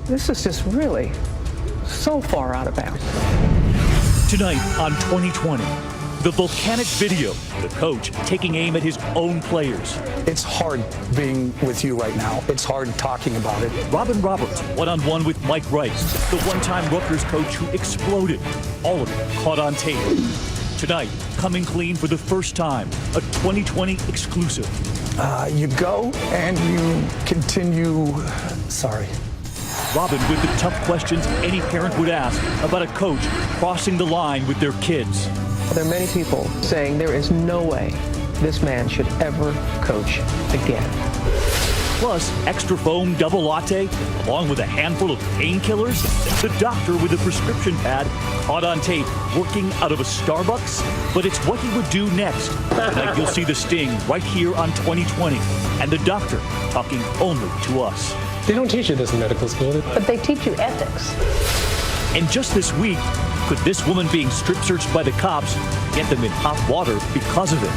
This is just really so far out of bounds. Tonight on 2020, the volcanic video, the coach taking aim at his own players. It's hard being with you right now. It's hard talking about it. Robin Roberts, one-on-one with Mike Rice, the one-time Rutgers coach who exploded. All of it caught on tape. Tonight, coming clean for the first time, a 2020 exclusive. You go and you continue, sorry. Robin with the tough questions any parent would ask about a coach crossing the line with their kids. There are many people saying there is no way this man should ever coach again. Plus, extra foam double latte, along with a handful of painkillers. The doctor with a prescription pad caught on tape working out of a Starbucks. But it's what he would do next. Tonight you'll see the sting right here on 2020. And the doctor talking only to us. They don't teach you this in medical school. But they teach you ethics. And just this week, could this woman being strip searched by the cops get them in hot water because of it?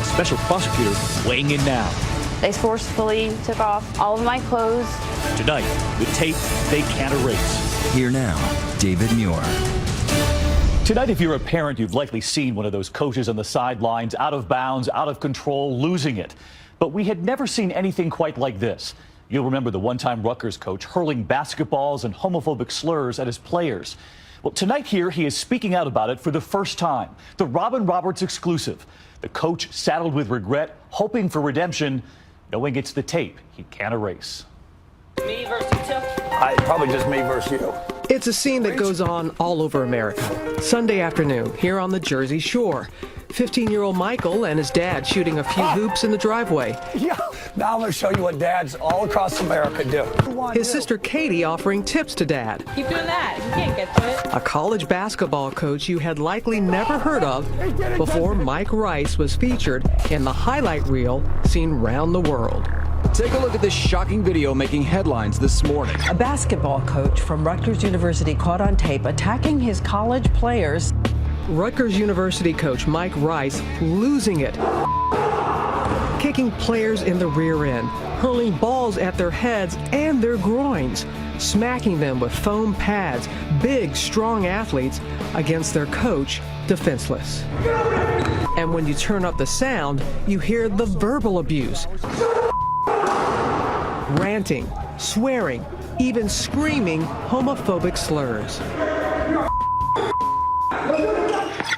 A special prosecutor weighing in now. They forcefully took off all of my clothes. Tonight, the tape they can't erase. Here now, David Muir. Tonight, if you're a parent, you've likely seen one of those coaches on the sidelines, out of bounds, out of control, losing it. But we had never seen anything quite like this. You'll remember the one-time Rutgers coach hurling basketballs and homophobic slurs at his players. Well, tonight here, he is speaking out about it for the first time. The Robin Roberts exclusive. The coach saddled with regret, hoping for redemption, knowing it's the tape he can't erase. Me versus you? Probably just me versus you. It's a scene that goes on all over America. Sunday afternoon, here on the Jersey Shore. 15-year-old Michael and his dad shooting a few hoops in the driveway. Yeah, now I'm going to show you what dads all across America do. His sister Katie offering tips to dad. Keep doing that. You can't get to it. A college basketball coach you had likely never heard of before Mike Rice was featured in the highlight reel seen round the world. Take a look at this shocking video making headlines this morning. A basketball coach from Rutgers University caught on tape attacking his college players. Rutgers University coach Mike Rice losing it, kicking players in the rear end, hurling balls at their heads and their groins, smacking them with foam pads, big, strong athletes against their coach, defenseless. And when you turn up the sound, you hear the verbal abuse. Ranting, swearing, even screaming homophobic slurs.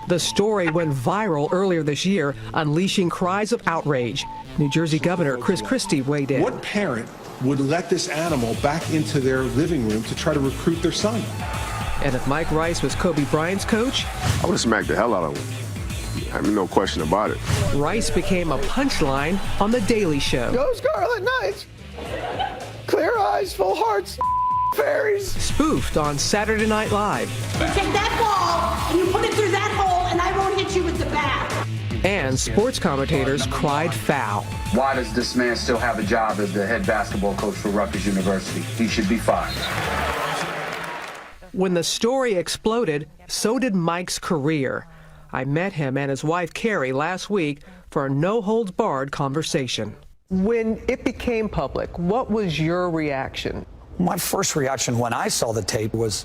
The story went viral earlier this year, unleashing cries of outrage. New Jersey Governor Chris Christie weighed in. What parent would let this animal back into their living room to try to recruit their son? And if Mike Rice was Kobe Bryant's coach, I would have smacked the hell out of him. I mean, no question about it. Rice became a punchline on The Daily Show. Go Scarlet Knights! Clear eyes, full hearts, fairies. Spoofed on Saturday Night Live. You take that ball and you put it through that hole and I won't hit you with the bat. And sports commentators cried foul. Why does this man still have a job as the head basketball coach for Rutgers University? He should be fired. When the story exploded, so did Mike's career. I met him and his wife Carrie last week for a no-holds-barred conversation. When it became public, what was your reaction? My first reaction when I saw the tape was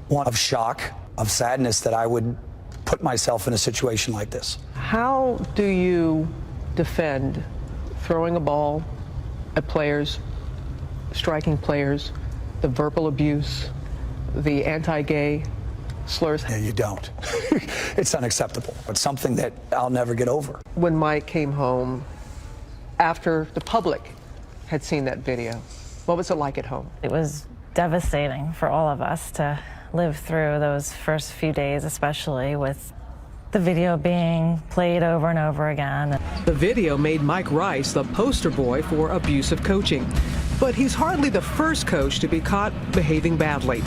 one of shock, of sadness that I would put myself in a situation like this. How do you defend throwing a ball at players, striking players, the verbal abuse, the anti-gay slurs? Yeah, you don't. It's unacceptable. It's something that I'll never get over. When Mike came home, after the public had seen that video, what was it like at home? It was devastating for all of us to live through those first few days, especially with the video being played over and over again. The video made Mike Rice the poster boy for abusive coaching. But he's hardly the first coach to be caught behaving badly.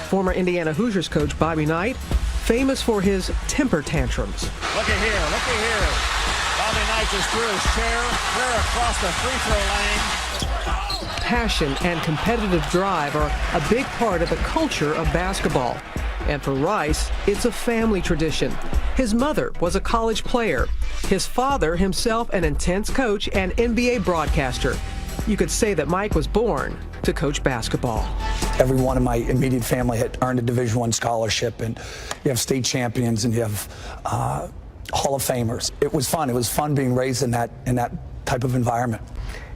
Former Indiana Hoosiers coach Bobby Knight, famous for his temper tantrums. Look at here. Bobby Knight just threw his chair clear across the free throw lane. Passion and competitive drive are a big part of the culture of basketball. And for Rice, it's a family tradition. His mother was a college player. His father, himself an intense coach and NBA broadcaster. You could say that Mike was born to coach basketball. Everyone in my immediate family had earned a Division I scholarship, and you have state champions and you have Hall of Famers. It was fun. It was fun being raised in that type of environment.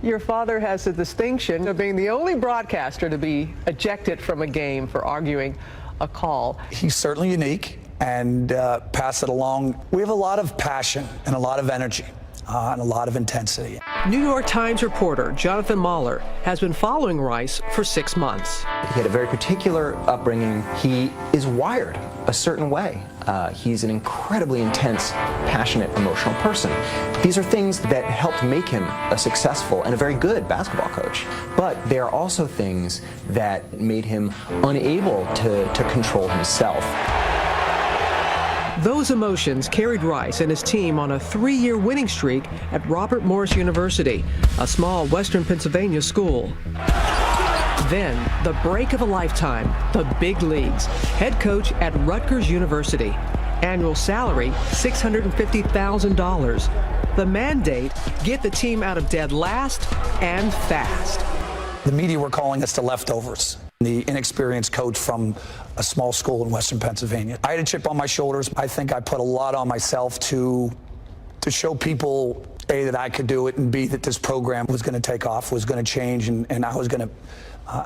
Your father has the distinction of being the only broadcaster to be ejected from a game for arguing a call. He's certainly unique and pass it along. We have a lot of passion and a lot of energy. And a lot of intensity. New York Times reporter Jonathan Mahler has been following Rice for 6 months. He had a very particular upbringing. He is wired a certain way. He's an incredibly intense, passionate, emotional person. These are things that helped make him a successful and a very good basketball coach. But they are also things that made him unable to control himself. Those emotions carried Rice and his team on a 3-year winning streak at Robert Morris University, a small western Pennsylvania school. Then, the break of a lifetime, the big leagues. Head coach at Rutgers University. Annual salary, $650,000. The mandate, get the team out of dead last and fast. The media were calling us the leftovers. The inexperienced coach from a small school in western Pennsylvania. I had a chip on my shoulders. I think I put a lot on myself to show people, A, that I could do it, and B, that this program was going to take off, was going to change, and I was going to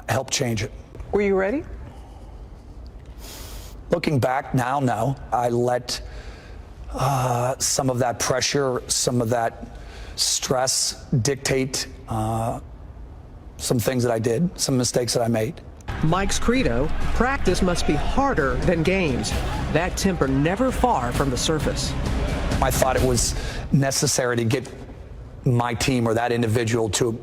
help change it. Were you ready? Looking back now, no. I let some of that pressure, some of that stress dictate some things that I did, some mistakes that I made. Mike's credo, practice must be harder than games. That temper never far from the surface. I thought it was necessary to get my team or that individual to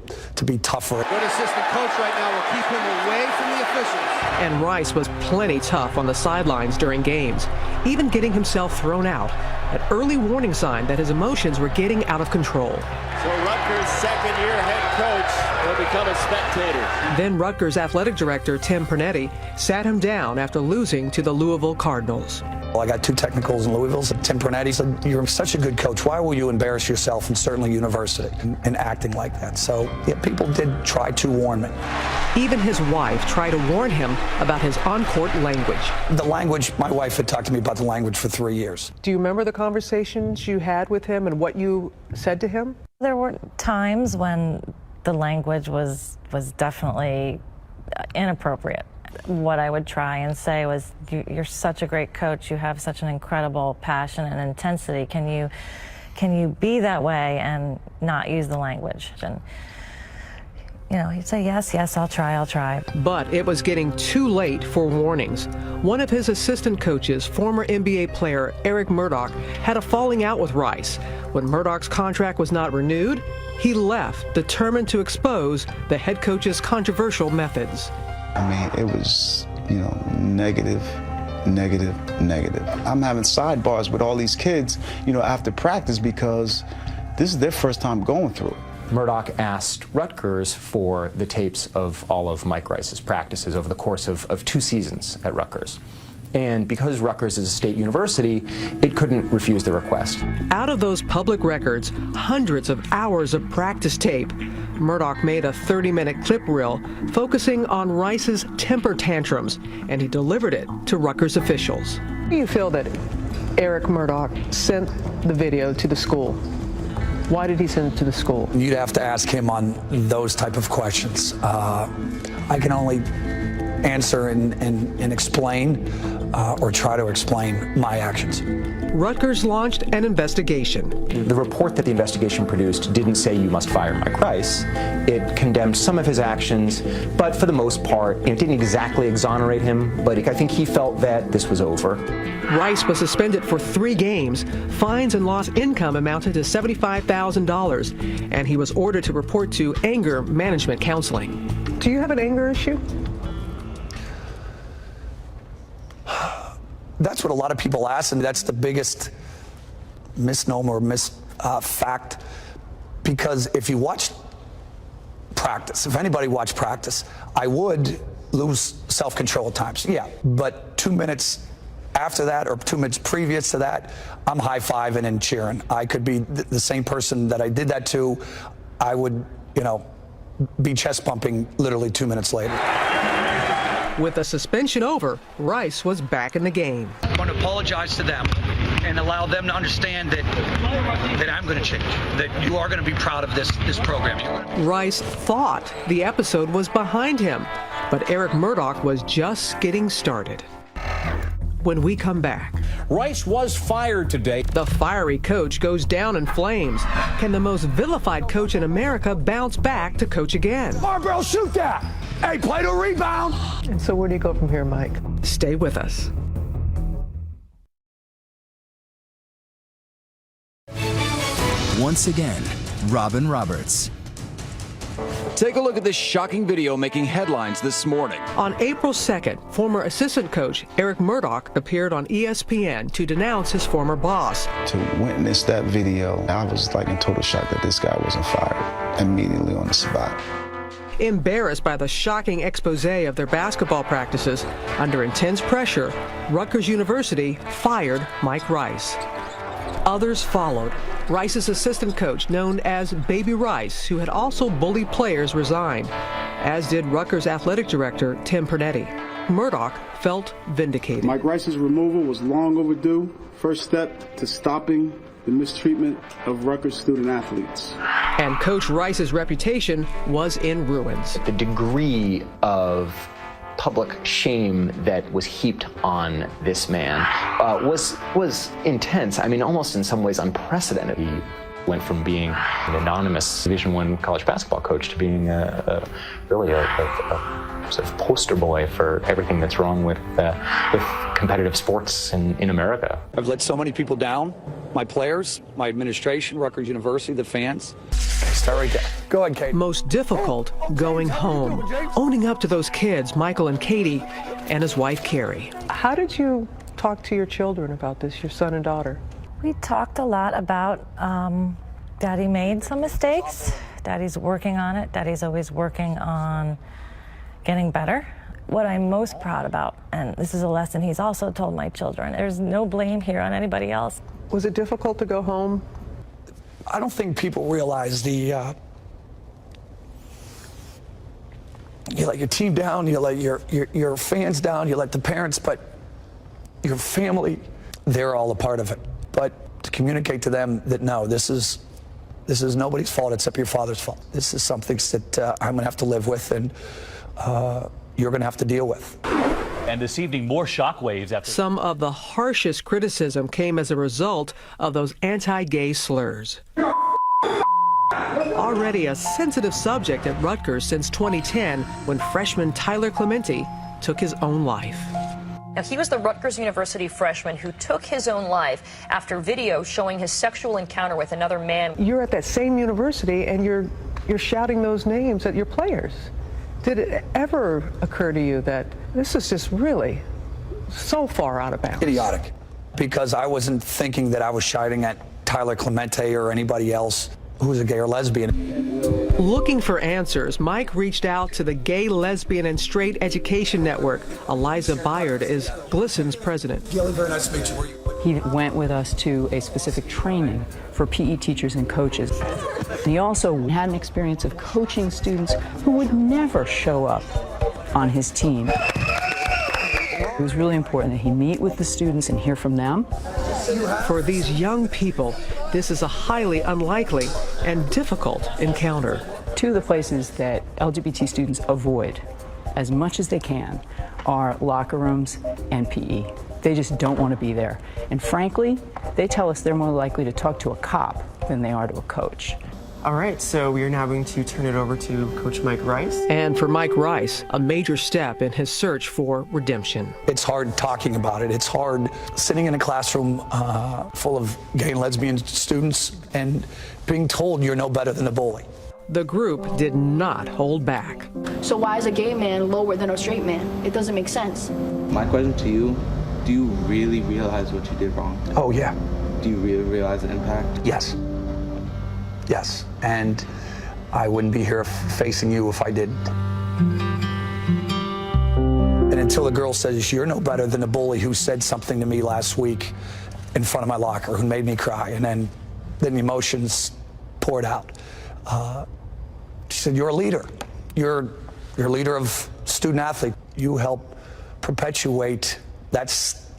be tougher. Good assistant coach right now will keep him away from the officials. And Rice was plenty tough on the sidelines during games, even getting himself thrown out, an early warning sign that his emotions were getting out of control. So Rutgers' second-year head coach will become a spectator. Then Rutgers athletic director Tim Pernetti sat him down after losing to the Louisville Cardinals. Well, I got 2 technicals in Louisville. So Tim Pernetti said, "You're such a good coach. Why will you embarrass yourself, and certainly university, in acting like that?" So yeah, people did try to warn me. Even his wife tried to warn him about his on-court language. The language, my wife had talked to me about the language for 3 years. Do you remember the conversations you had with him and what you said to him? There were times when the language was definitely inappropriate. What I would try and say was, you're such a great coach, you have such an incredible passion and intensity. Can you be that way and not use the language? And you know, he'd say, yes, I'll try. But it was getting too late for warnings. One of his assistant coaches, former NBA player Eric Murdoch, had a falling out with Rice. When Murdoch's contract was not renewed, he left, determined to expose the head coach's controversial methods. I mean, it was, negative. I'm having sidebars with all these kids, after practice because this is their first time going through it. Murdoch asked Rutgers for the tapes of all of Mike Rice's practices over the course of 2 seasons at Rutgers. And because Rutgers is a state university, it couldn't refuse the request. Out of those public records, hundreds of hours of practice tape, Murdoch made a 30-minute clip reel focusing on Rice's temper tantrums, and he delivered it to Rutgers officials. Do you feel that Eric Murdoch sent the video to the school? Why did he send it to the school? You'd have to ask him on those type of questions. I can only answer and explain or try to explain my actions. Rutgers launched an investigation. The report that the investigation produced didn't say you must fire Mike Rice. It condemned some of his actions, but for the most part, it didn't exactly exonerate him, but I think he felt that this was over. Rice was suspended for 3 games. Fines and lost income amounted to $75,000, and he was ordered to report to anger management counseling. Do you have an anger issue? That's what a lot of people ask, and that's the biggest misnomer, fact, because if you watch practice, if anybody watched practice, I would lose self-control at times, yeah, but 2 minutes after that or 2 minutes previous to that, I'm high-fiving and cheering. I could be the same person that I did that to. I would, be chest bumping literally 2 minutes later. With the suspension over, Rice was back in the game. I want to apologize to them and allow them to understand that I'm going to change, that you are going to be proud of this program. Rice thought the episode was behind him, but Eric Murdoch was just getting started. When we come back, Rice was fired today. The fiery coach goes down in flames. Can the most vilified coach in America bounce back to coach again? Barbell, shoot that! Hey, play the rebound! And so where do you go from here, Mike? Stay with us. Once again, Robin Roberts. Take a look at this shocking video making headlines this morning. On April 2nd, former assistant coach Eric Murdoch appeared on ESPN to denounce his former boss. To witness that video, I was like in total shock that this guy wasn't fired immediately on the spot. Embarrassed by the shocking expose of their basketball practices, under intense pressure, Rutgers University fired Mike Rice. Others followed. Rice's assistant coach, known as Baby Rice, who had also bullied players, resigned, as did Rutgers athletic director Tim Pernetti. Murdoch felt vindicated. Mike Rice's removal was long overdue. First step to stopping the mistreatment of Rutgers student athletes. And Coach Rice's reputation was in ruins. The degree of public shame that was heaped on this man was intense. I mean, almost in some ways unprecedented. He went from being an anonymous Division I college basketball coach to being really a sort of poster boy for everything that's wrong with competitive sports in America. I've let so many people down, my players, my administration, Rutgers University, the fans. Go ahead, Kate. Most difficult, going home, owning up to those kids, Michael and Katie, and his wife, Carrie. How did you talk to your children about this, your son and daughter? We talked a lot about Daddy made some mistakes. Daddy's working on it. Daddy's always working on getting better. What I'm most proud about, and this is a lesson he's also told my children, there's no blame here on anybody else. Was it difficult to go home? I don't think people realize you let your team down, you let your fans down, you let the parents, but your family, they're all a part of it. But to communicate to them that no, this is nobody's fault except your father's fault. This is something that I'm gonna have to live with, and you're gonna have to deal with. And this evening, more shockwaves after some of the harshest criticism came as a result of those anti-gay slurs. Already a sensitive subject at Rutgers since 2010, when freshman Tyler Clementi took his own life. Now, he was the Rutgers University freshman who took his own life after video showing his sexual encounter with another man. You're at that same university and you're shouting those names at your players. Did it ever occur to you that this is just really so far out of bounds? Idiotic, because I wasn't thinking that I was shouting at Tyler Clementi or anybody else who's a gay or lesbian. Looking for answers, Mike reached out to the Gay, Lesbian, and Straight Education Network. Eliza Byard is GLSEN's president. Gilly, very nice to meet you. He went with us to a specific training for PE teachers and coaches. He also had an experience of coaching students who would never show up on his team. It was really important that he meet with the students and hear from them. For these young people, this is a highly unlikely and difficult encounter. Two of the places that LGBT students avoid as much as they can are locker rooms and PE. They just don't want to be there. And frankly, they tell us they're more likely to talk to a cop than they are to a coach. All right, so we are now going to turn it over to Coach Mike Rice. And for Mike Rice, a major step in his search for redemption. It's hard talking about it. It's hard sitting in a classroom full of gay and lesbian students and being told you're no better than a bully. The group did not hold back. So why is a gay man lower than a straight man? It doesn't make sense. My question to you, do you really realize what you did wrong? Oh, yeah. Do you really realize the impact? Yes. Yes, and I wouldn't be here facing you if I didn't. And until the girl says, you're no better than a bully who said something to me last week in front of my locker, who made me cry, and then the emotions poured out. She said, you're a leader. You're a leader of student athlete. You help perpetuate that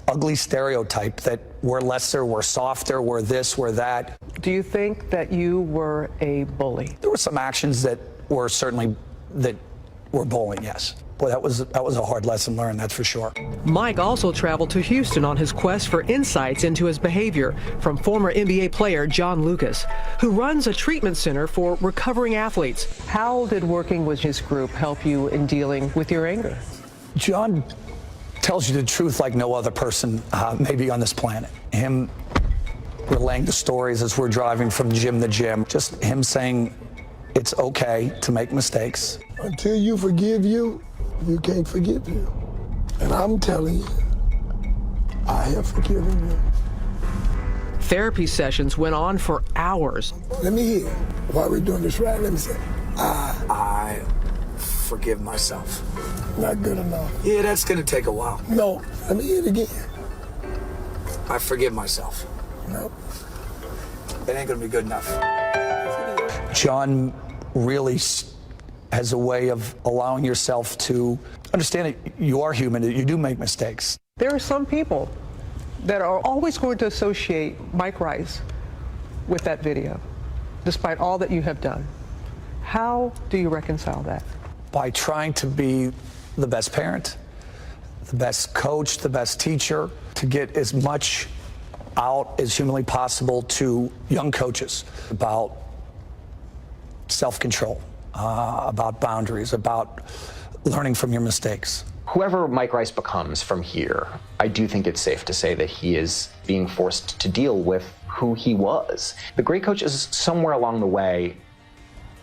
ugly stereotype that we're lesser, we're softer, we're this, we're that. Do you think that you were a bully? There were some actions that were certainly bullying, yes. Boy, that was a hard lesson learned, that's for sure. Mike also traveled to Houston on his quest for insights into his behavior from former NBA player John Lucas, who runs a treatment center for recovering athletes. How did working with his group help you in dealing with your anger? John tells you the truth like no other person maybe on this planet. Him relaying the stories as we're driving from gym to gym, just him saying it's okay to make mistakes. Until you forgive you, you can't forgive you. And I'm telling you, I have forgiven you. Therapy sessions went on for hours. Let me hear. While we're doing this right, let me say, I forgive myself. Not good enough. Yeah, that's gonna take a while. No, let me hear it again. I forgive myself. No. It ain't gonna be good enough. John really has a way of allowing yourself to understand that you are human, that you do make mistakes. There are some people that are always going to associate Mike Rice with that video, despite all that you have done. How do you reconcile that? By trying to be the best parent, the best coach, the best teacher, to get as much out as humanly possible to young coaches about self-control, about boundaries, about learning from your mistakes. Whoever Mike Rice becomes from here, I do think it's safe to say that he is being forced to deal with who he was. The great coaches somewhere along the way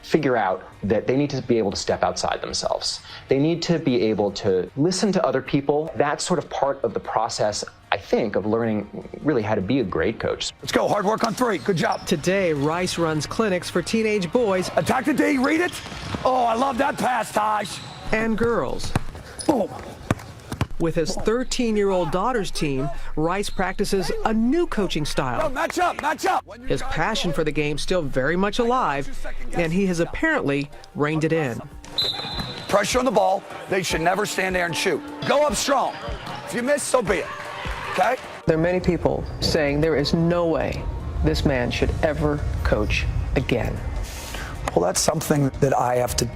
figure out that they need to be able to step outside themselves. They need to be able to listen to other people. That's sort of part of the process, I think, of learning really how to be a great coach. Let's go, hard work on three, good job. Today, Rice runs clinics for teenage boys. Attack the D, read it. Oh, I love that pass, Taj. And girls. Boom. With his 13-year-old daughter's team, Rice practices a new coaching style. Go, match up, match up. His passion for the game still very much alive, and he has apparently reined it in. Pressure on the ball. They should never stand there and shoot. Go up strong. If you miss, so be it. Okay? There are many people saying there is no way this man should ever coach again. Well, that's something that I have to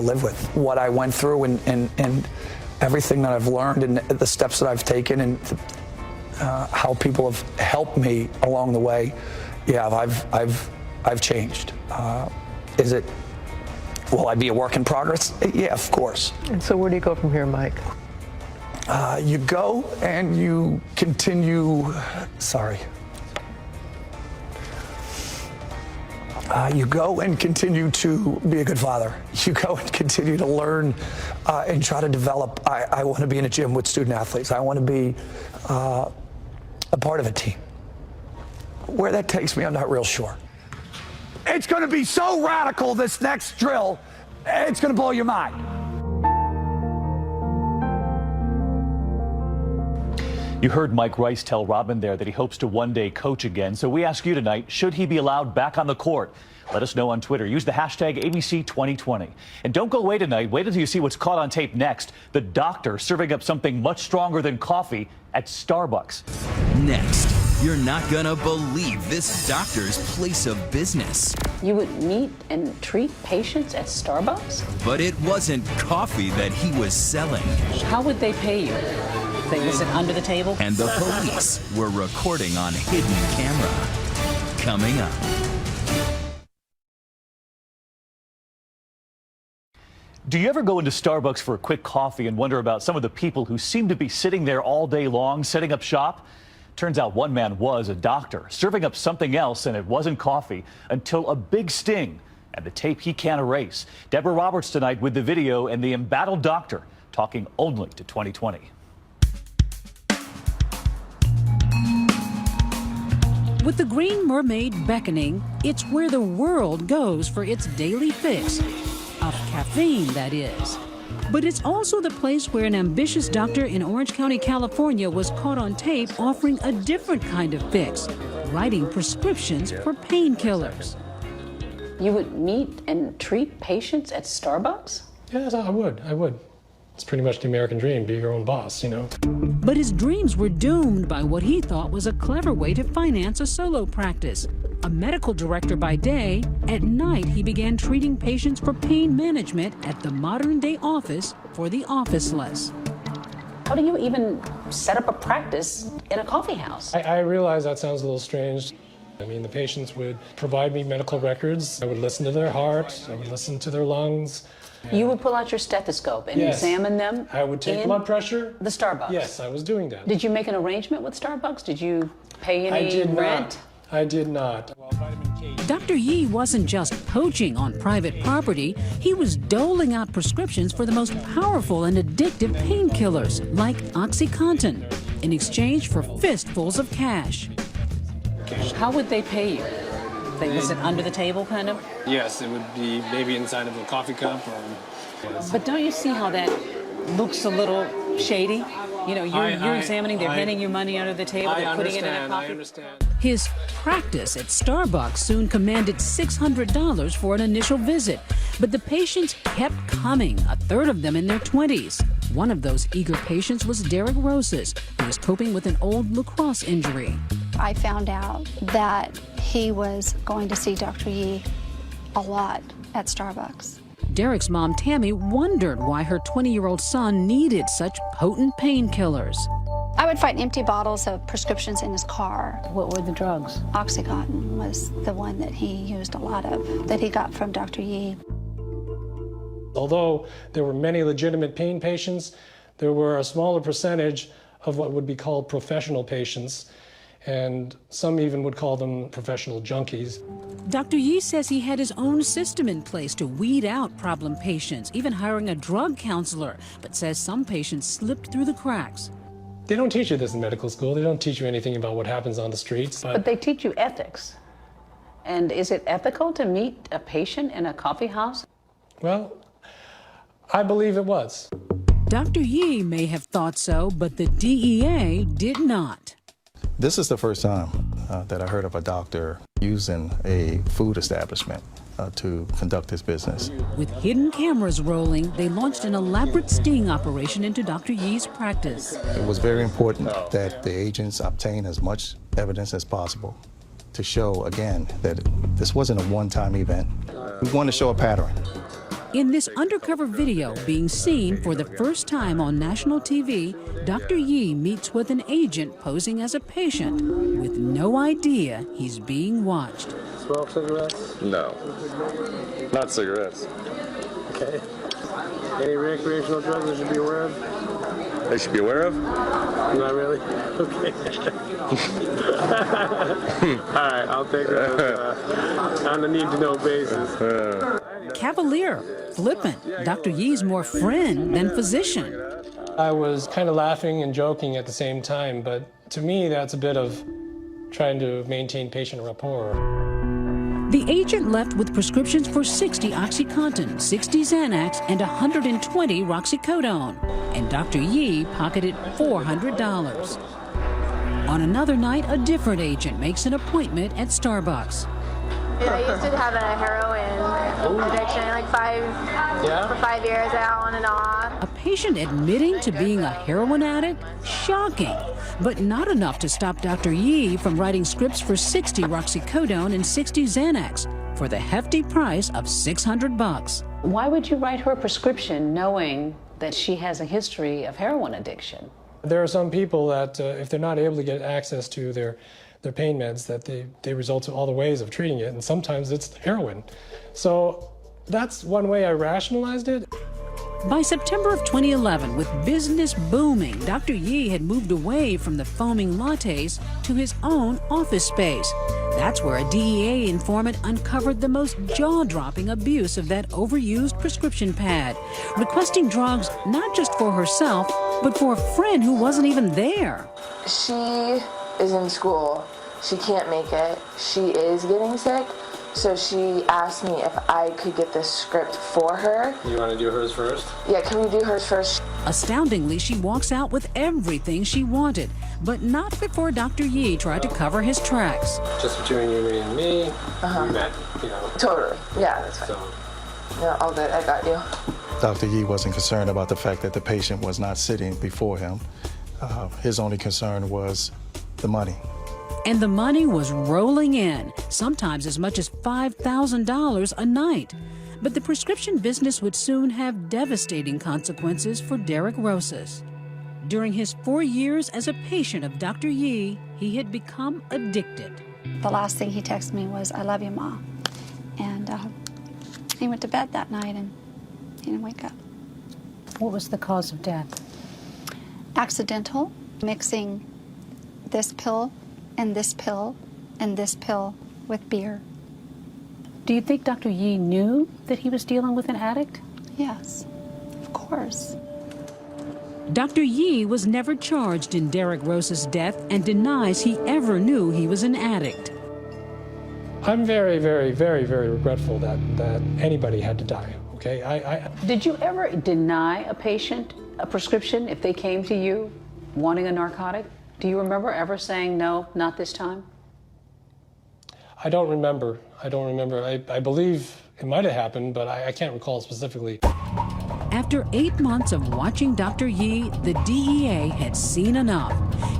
live with. What I went through and everything that I've learned and the steps that I've taken and how people have helped me along the way. Yeah, I've changed. Will I be a work in progress? Yeah, of course. And so where do you go from here, Mike? You go and you continue, you go and continue to be a good father. You go and continue to learn and try to develop. I want to be in a gym with student athletes. I want to be a part of a team. Where that takes me, I'm not real sure. It's going to be so radical, this next drill, it's going to blow your mind. You heard Mike Rice tell Robin there that he hopes to one day coach again. So we ask you tonight, should he be allowed back on the court? Let us know on Twitter. Use the hashtag ABC2020. And don't go away tonight. Wait until you see what's caught on tape next. The doctor serving up something much stronger than coffee at Starbucks. Next, you're not gonna believe this doctor's place of business. You would meet and treat patients at Starbucks? But it wasn't coffee that he was selling. How would they pay you? They would sit under the table? And the police were recording on hidden camera. Coming up. Do you ever go into Starbucks for a quick coffee and wonder about some of the people who seem to be sitting there all day long, setting up shop? Turns out one man was a doctor, serving up something else, and it wasn't coffee, until a big sting and the tape he can't erase. Deborah Roberts tonight with the video and the embattled doctor talking only to 2020. With the Green Mermaid beckoning, it's where the world goes for its daily fix. Of caffeine, that is. But it's also the place where an ambitious doctor in Orange County, California was caught on tape offering a different kind of fix, writing prescriptions for painkillers. You would meet and treat patients at Starbucks? Yes, I would. It's pretty much the American dream, be your own boss, you know. But his dreams were doomed by what he thought was a clever way to finance a solo practice. A medical director by day, at night he began treating patients for pain management at the modern-day office for the officeless. How do you even set up a practice in a coffee house? I realize that sounds a little strange. I mean, the patients would provide me medical records. I would listen to their heart. I would listen to their lungs. You would pull out your stethoscope and examine them? I would take blood pressure. The Starbucks? Yes, I was doing that. Did you make an arrangement with Starbucks? Did you pay any rent? I did not. Dr. Yee wasn't just poaching on private property, he was doling out prescriptions for the most powerful and addictive painkillers, like OxyContin, in exchange for fistfuls of cash. How would they pay you? Was it under the table, kind of? Yes, it would be maybe inside of a coffee cup. But don't you see how that looks a little shady? You know, you're examining, they're handing you money under the table, they're putting it in a coffee. I understand. His practice at Starbucks soon commanded $600 for an initial visit, but the patients kept coming, a third of them in their 20s. One of those eager patients was Derek Roses, who was coping with an old lacrosse injury. I found out that he was going to see Dr. Yee a lot at Starbucks. Derek's mom, Tammy, wondered why her 20-year-old son needed such potent painkillers. I would find empty bottles of prescriptions in his car. What were the drugs? OxyContin was the one that he used a lot of, that he got from Dr. Yee. Although there were many legitimate pain patients, there were a smaller percentage of what would be called professional patients, and some even would call them professional junkies. Dr. Yee says he had his own system in place to weed out problem patients, even hiring a drug counselor, but says some patients slipped through the cracks. They don't teach you this in medical school. They don't teach you anything about what happens on the streets. But they teach you ethics. And is it ethical to meet a patient in a coffee house? Well, I believe it was. Dr. Yee may have thought so, but the DEA did not. This is the first time that I heard of a doctor using a food establishment to conduct his business. With hidden cameras rolling, they launched an elaborate sting operation into Dr. Yee's practice. It was very important that the agents obtain as much evidence as possible to show, again, that this wasn't a one-time event. We want to show a pattern. In this undercover video being seen for the first time on national TV, Dr. Yee meets with an agent posing as a patient with no idea he's being watched. Smoke cigarettes? No, not cigarettes. Okay. Any recreational drugs they should be aware of? They should be aware of? Not really? Okay. All right, I'll take those on the need-to-know basis. Cavalier, flippant. Dr. Yee's more friend than physician. I was kind of laughing and joking at the same time, but to me, that's a bit of trying to maintain patient rapport. The agent left with prescriptions for 60 OxyContin, 60 Xanax, and 120 roxicodone. And Dr. Yee pocketed $400. On another night, a different agent makes an appointment at Starbucks. I used to have a heroin addiction, like for 5 years, out on and off. A patient admitting to being a heroin addict? Shocking. But not enough to stop Dr. Yee from writing scripts for 60 roxicodone and 60 Xanax for the hefty price of $600. Why would you write her a prescription knowing that she has a history of heroin addiction? There are some people that if they're not able to get access to their pain meds, that they resort to all the ways of treating it, and sometimes it's heroin. So that's one way I rationalized it. By September of 2011, with business booming, Dr. Yee had moved away from the foaming lattes to his own office space. That's where a DEA informant uncovered the most jaw-dropping abuse of that overused prescription pad, requesting drugs not just for herself, but for a friend who wasn't even there. She is in school. She can't make it. She is getting sick. So she asked me if I could get this script for her. You want to do hers first? Yeah, can we do hers first? Astoundingly, she walks out with everything she wanted, but not before Dr. Yee tried to cover his tracks. Just between you and me, we met, you know. Totally. Yeah, that's fine. No, all good. I got you. Dr. Yee wasn't concerned about the fact that the patient was not sitting before him. His only concern was the money. And the money was rolling in, sometimes as much as $5,000 a night. But the prescription business would soon have devastating consequences for Derek Rosas. During his 4 years as a patient of Dr. Yee, he had become addicted. The last thing he texted me was, "I love you, Ma." And he went to bed that night and he didn't wake up. What was the cause of death? Accidental, mixing this pill and this pill and this pill with beer. Do you think Dr. Yee knew that he was dealing with an addict? Yes, of course. Dr. Yee was never charged in Derek Rosas' death and denies he ever knew he was an addict. I'm very, very, very, very regretful that anybody had to die, okay? Did you ever deny a patient a prescription if they came to you wanting a narcotic? Do you remember ever saying, no, not this time? I don't remember. I believe it might have happened, but I can't recall specifically. After 8 months of watching Dr. Yee, the DEA had seen enough.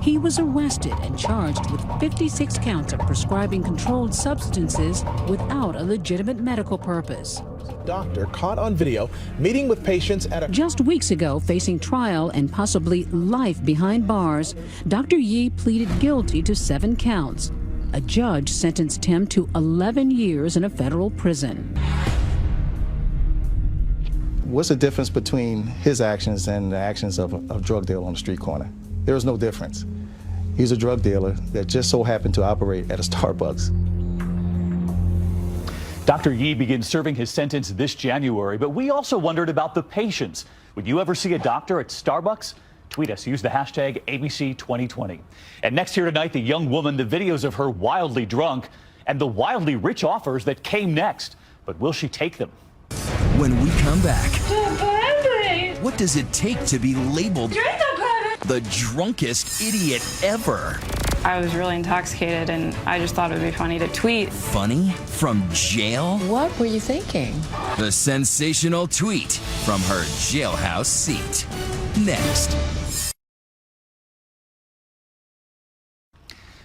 He was arrested and charged with 56 counts of prescribing controlled substances without a legitimate medical purpose. Doctor caught on video meeting with patients at a... Just weeks ago, facing trial and possibly life behind bars, Dr. Yee pleaded guilty to 7 counts. A judge sentenced him to 11 years in a federal prison. What's the difference between his actions and the actions of a drug dealer on the street corner? There is no difference. He's a drug dealer that just so happened to operate at a Starbucks. Dr. Yee begins serving his sentence this January, but we also wondered about the patients. Would you ever see a doctor at Starbucks? Tweet us. Use the hashtag ABC2020. And next here tonight, the young woman, the videos of her wildly drunk, and the wildly rich offers that came next. But will she take them? When we come back, what does it take to be labeled the drunkest idiot ever? I was really intoxicated and I just thought it would be funny to tweet. Funny? From jail? What were you thinking? The sensational tweet from her jailhouse seat. Next.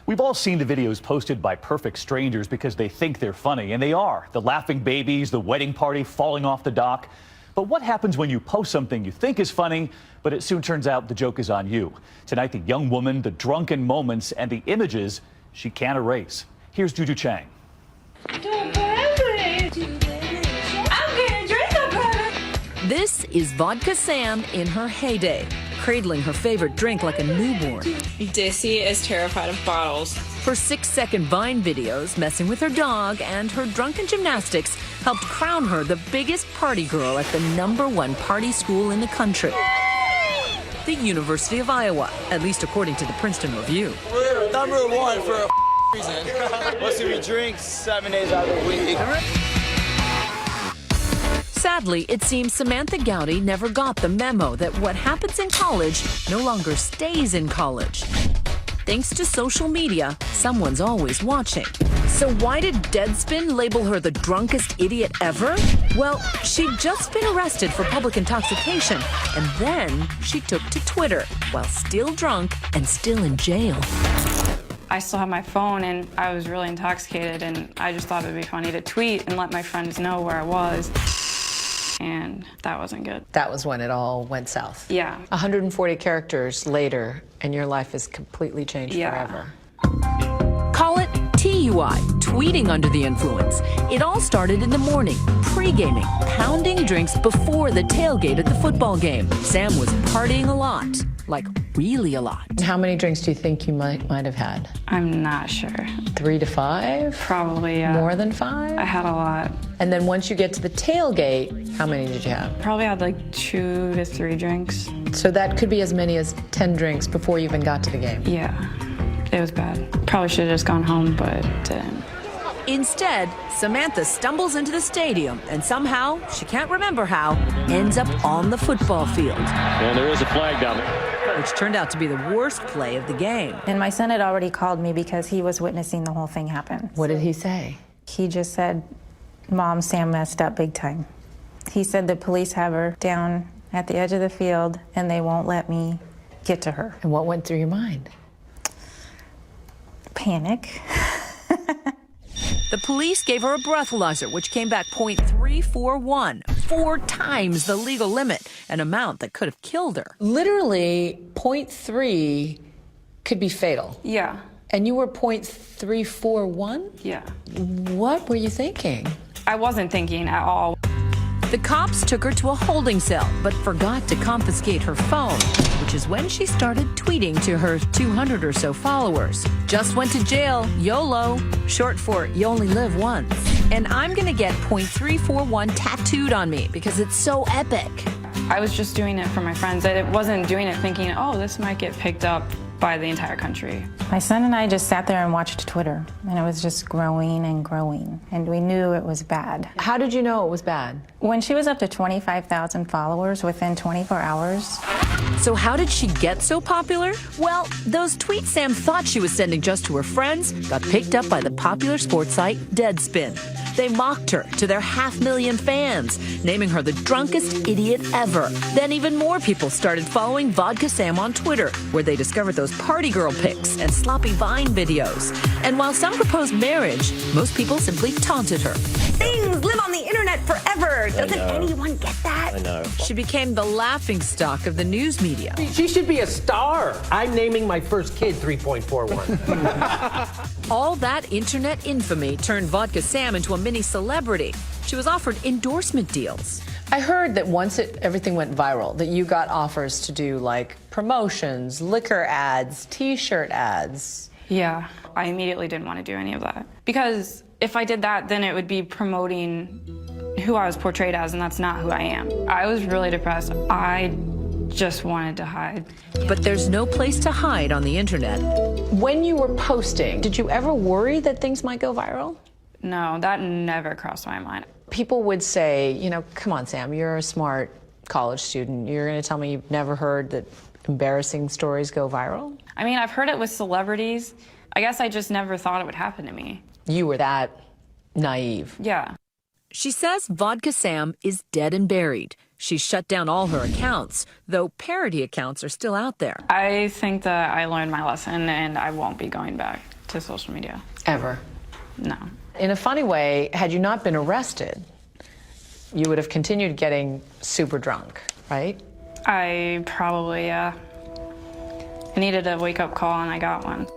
We've all seen the videos posted by perfect strangers because they think they're funny, and they are. The laughing babies, the wedding party falling off the dock. But what happens when you post something you think is funny, but it soon turns out the joke is on you? Tonight, the young woman, the drunken moments, and the images she can't erase. Here's Juju Chang. This is Vodka Sam in her heyday, cradling her favorite drink like a newborn. Dissy is terrified of bottles. Her 6-second Vine videos, messing with her dog, and her drunken gymnastics helped crown her the biggest party girl at the #1 party school in the country, the University of Iowa, at least according to the Princeton Review. We're #1 for a reason. Let's see, we drink 7 days out of the week. Sadly, it seems Samantha Gowdy never got the memo that what happens in college no longer stays in college. Thanks to social media, someone's always watching. So why did Deadspin label her the drunkest idiot ever? Well, she'd just been arrested for public intoxication, and then she took to Twitter while still drunk and still in jail. I still have my phone and I was really intoxicated and I just thought it would be funny to tweet and let my friends know where I was. And that wasn't good. That was when it all went south. Yeah. 140 characters later, and your life is completely changed forever. Call it TUI, tweeting under the influence. It all started in the morning, pre-gaming, pounding drinks before the tailgate at the football game. Sam was partying a lot, like really a lot. How many drinks do you think you might have had? I'm not sure. 3 to 5? Probably, yeah. More than 5? I had a lot. And then once you get to the tailgate, how many did you have? Probably had like 2 to 3 drinks. So that could be as many as 10 drinks before you even got to the game. Yeah, it was bad. Probably should have just gone home, but didn't. Instead, Samantha stumbles into the stadium and somehow, she can't remember how, ends up on the football field. And there is a flag down there. Which turned out to be the worst play of the game. And my son had already called me because he was witnessing the whole thing happen. What did he say? He just said, Mom, Sam messed up big time. He said the police have her down at the edge of the field and they won't let me get to her. And what went through your mind? Panic. The police gave her a breathalyzer, which came back .341, 4 times the legal limit, an amount that could have killed her. Literally, .3 could be fatal. Yeah. And you were .341? Yeah. What were you thinking? I wasn't thinking at all. The cops took her to a holding cell, but forgot to confiscate her phone, which is when she started tweeting to her 200 or so followers. Just went to jail, YOLO, short for you only live once. And I'm gonna get .341 tattooed on me because it's so epic. I was just doing it for my friends. I wasn't doing it thinking, oh, this might get picked up by the entire country. My son and I just sat there and watched Twitter, and it was just growing and growing, and we knew it was bad. How did you know it was bad? When she was up to 25,000 followers within 24 hours. So how did she get so popular? Well, those tweets Sam thought she was sending just to her friends got picked up by the popular sports site Deadspin. They mocked her to their 500,000 fans, naming her the drunkest idiot ever. Then even more people started following Vodka Sam on Twitter, where they discovered those party girl pics and sloppy Vine videos. And while some proposed marriage, most people simply taunted her. Things live on the internet forever. Doesn't anyone get that? I know. She became the laughingstock of the news media. She should be a star. I'm naming my first kid 3.41. All that internet infamy turned Vodka Sam into a mini celebrity. She was offered endorsement deals. I heard that once everything went viral, that you got offers to do like promotions, liquor ads, t-shirt ads. Yeah, I immediately didn't want to do any of that. Because if I did that, then it would be promoting who I was portrayed as, and that's not who I am. I was really depressed. I just wanted to hide. But there's no place to hide on the internet. When you were posting, did you ever worry that things might go viral? No, that never crossed my mind. People would say, you know, come on, Sam, you're a smart college student. You're going to tell me you've never heard that embarrassing stories go viral? I mean, I've heard it with celebrities. I guess I just never thought it would happen to me. You were that naive. Yeah. She says Vodka Sam is dead and buried. She's shut down all her accounts, though parody accounts are still out there. I think that I learned my lesson and I won't be going back to social media. Ever? No. In a funny way, had you not been arrested, you would have continued getting super drunk, right? I probably, I needed a wake-up call and I got one.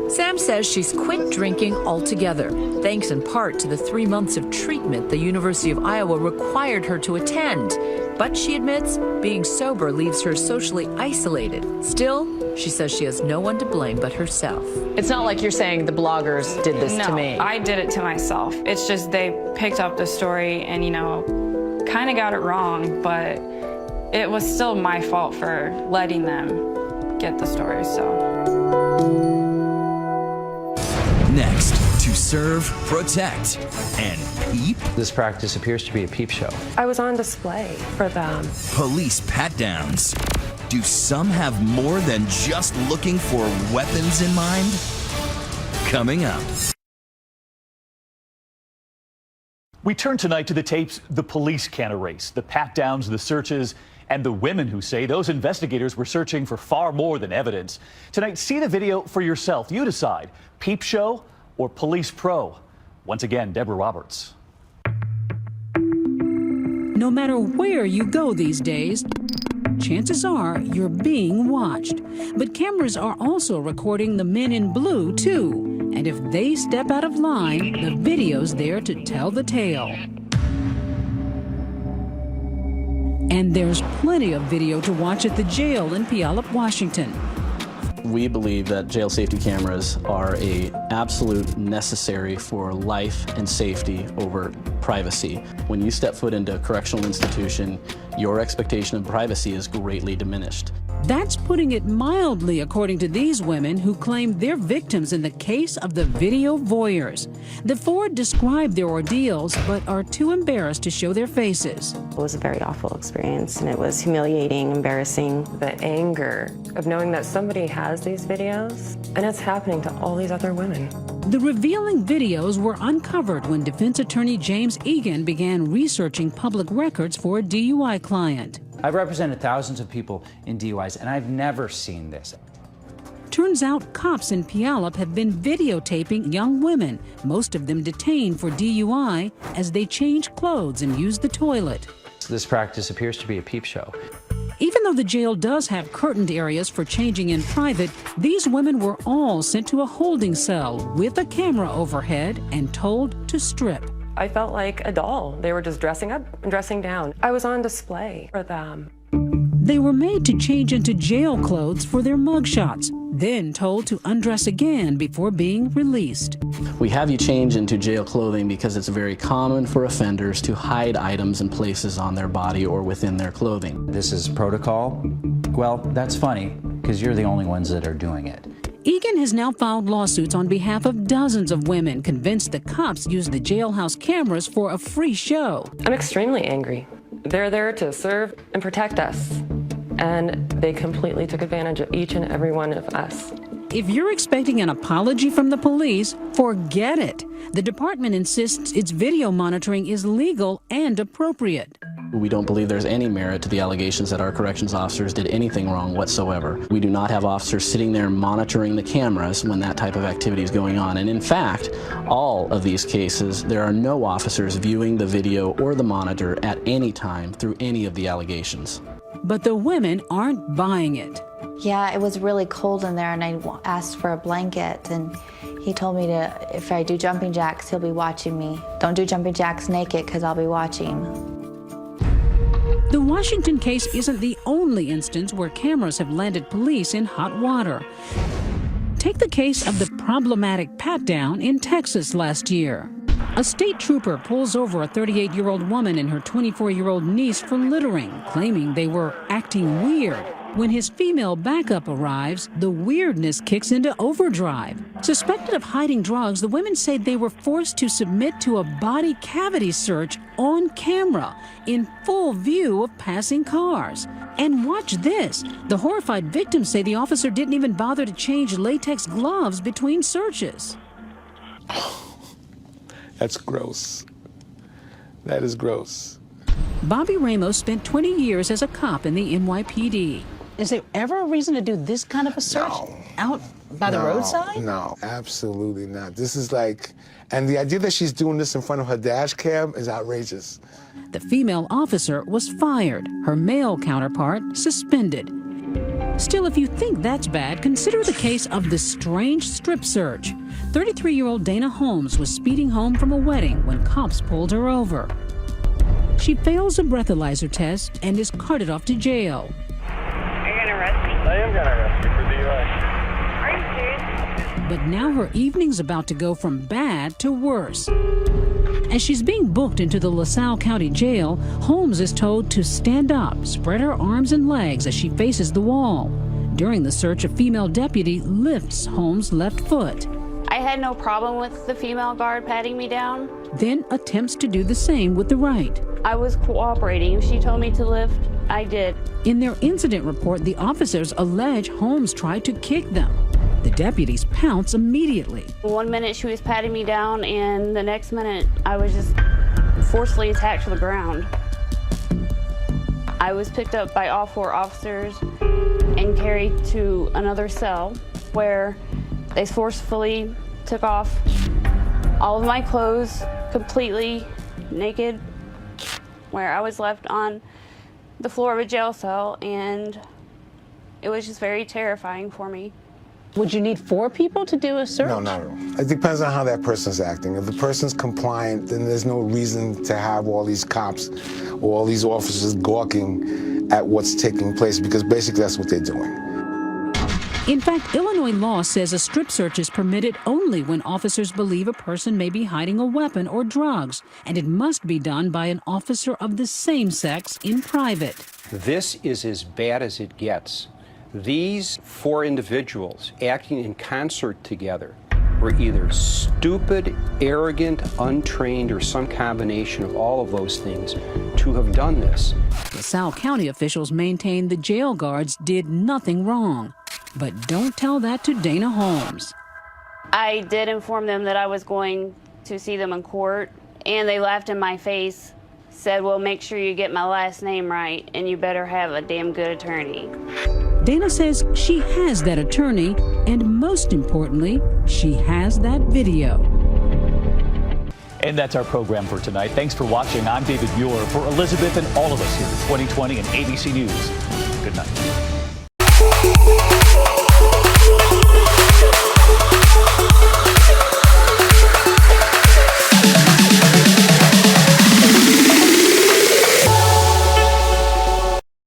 Sam says she's quit drinking altogether, thanks in part to the 3 months of treatment the University of Iowa required her to attend. But she admits being sober leaves her socially isolated. Still, she says she has no one to blame but herself. It's not like you're saying the bloggers did this to me. No, I did it to myself. It's just they picked up the story and, you know, kind of got it wrong, but it was still my fault for letting them get the story, so. Next, to serve, protect, and peep. This practice appears to be a peep show. I was on display for them. Police pat-downs. Do some have more than just looking for weapons in mind? Coming up. We turn tonight to the tapes the police can't erase, the pat-downs, the searches, and the women who say those investigators were searching for far more than evidence. Tonight, see the video for yourself. You decide, peep show or police pro. Once again, Deborah Roberts. No matter where you go these days, chances are you're being watched. But cameras are also recording the men in blue, too. And if they step out of line, the video's there to tell the tale. And there's plenty of video to watch at the jail in Puyallup, Washington. We believe that jail safety cameras are a absolute necessary for life and safety over privacy. When you step foot into a correctional institution, your expectation of privacy is greatly diminished. That's putting it mildly, according to these women who claim they're victims in the case of the video voyeurs. The four describe their ordeals, but are too embarrassed to show their faces. It was a very awful experience, and it was humiliating, embarrassing. The anger of knowing that somebody has these videos, and it's happening to all these other women. The revealing videos were uncovered when defense attorney James Egan began researching public records for a DUI client. I've represented thousands of people in DUIs, and I've never seen this. Turns out cops in Puyallup have been videotaping young women, most of them detained for DUI, as they change clothes and use the toilet. This practice appears to be a peep show. Even though the jail does have curtained areas for changing in private, these women were all sent to a holding cell with a camera overhead and told to strip. I felt like a doll. They were just dressing up and dressing down. I was on display for them. They were made to change into jail clothes for their mugshots, then told to undress again before being released. We have you change into jail clothing because it's very common for offenders to hide items and places on their body or within their clothing. This is protocol. Well, that's funny, because you're the only ones that are doing it. Egan has now filed lawsuits on behalf of dozens of women convinced the cops used the jailhouse cameras for a free show. I'm extremely angry. They're there to serve and protect us, and they completely took advantage of each and every one of us. If you're expecting an apology from the police, forget it. The department insists its video monitoring is legal and appropriate. We don't believe there's any merit to the allegations that our corrections officers did anything wrong whatsoever. We do not have officers sitting there monitoring the cameras when that type of activity is going on. And in fact, all of these cases, there are no officers viewing the video or the monitor at any time through any of the allegations. But the women aren't buying it. Yeah, it was really cold in there, and I asked for a blanket, and he told me to, if I do jumping jacks, he'll be watching me. Don't do jumping jacks naked, because I'll be watching. The Washington case isn't the only instance where cameras have landed police in hot water. Take the case of the problematic pat-down in Texas last year. A state trooper pulls over a 38-year-old woman and her 24-year-old niece for littering, claiming they were acting weird. When his female backup arrives, the weirdness kicks into overdrive. Suspected of hiding drugs, the women say they were forced to submit to a body cavity search on camera in full view of passing cars. And watch this. The horrified victims say the officer didn't even bother to change latex gloves between searches. That's gross. That is gross. Bobby Ramos spent 20 years as a cop in the NYPD. Is there ever a reason to do this kind of a search out by the roadside? No, absolutely not. This is like, and the idea that she's doing this in front of her dash cam is outrageous. The female officer was fired, her male counterpart suspended. Still, if you think that's bad, consider the case of the strange strip search. 33-year-old Dana Holmes was speeding home from a wedding when cops pulled her over. She fails a breathalyzer test and is carted off to jail. Are you going to arrest me? I am going to arrest you for DUI. Are you serious? But now her evening's about to go from bad to worse. As she's being booked into the LaSalle County Jail, Holmes is told to stand up, spread her arms and legs as she faces the wall. During the search, a female deputy lifts Holmes' left foot. I had no problem with the female guard patting me down. Then attempts to do the same with the right. I was cooperating. If she told me to lift, I did. In their incident report, the officers allege Holmes tried to kick them. The deputies pounce immediately. 1 minute she was patting me down, and the next minute I was just forcefully attacked to the ground. I was picked up by all 4 officers and carried to another cell where they forcefully took off all of my clothes, completely naked, where I was left on the floor of a jail cell, and it was just very terrifying for me. Would you need 4 people to do a search? No, not at all. It depends on how that person's acting. If the person's compliant, then there's no reason to have all these cops or all these officers gawking at what's taking place, because basically that's what they're doing. In fact, Illinois law says a strip search is permitted only when officers believe a person may be hiding a weapon or drugs, and it must be done by an officer of the same sex in private. This is as bad as it gets. These four individuals acting in concert together were either stupid, arrogant, untrained, or some combination of all of those things to have done this. LaSalle County officials maintain the jail guards did nothing wrong. But don't tell that to Dana Holmes. I did inform them that I was going to see them in court, and they laughed in my face, said, well, make sure you get my last name right, and you better have a damn good attorney. Dana says she has that attorney, and most importantly, she has that video. And that's our program for tonight. Thanks for watching. I'm David Muir. For Elizabeth and all of us here at 2020 and ABC News, good night.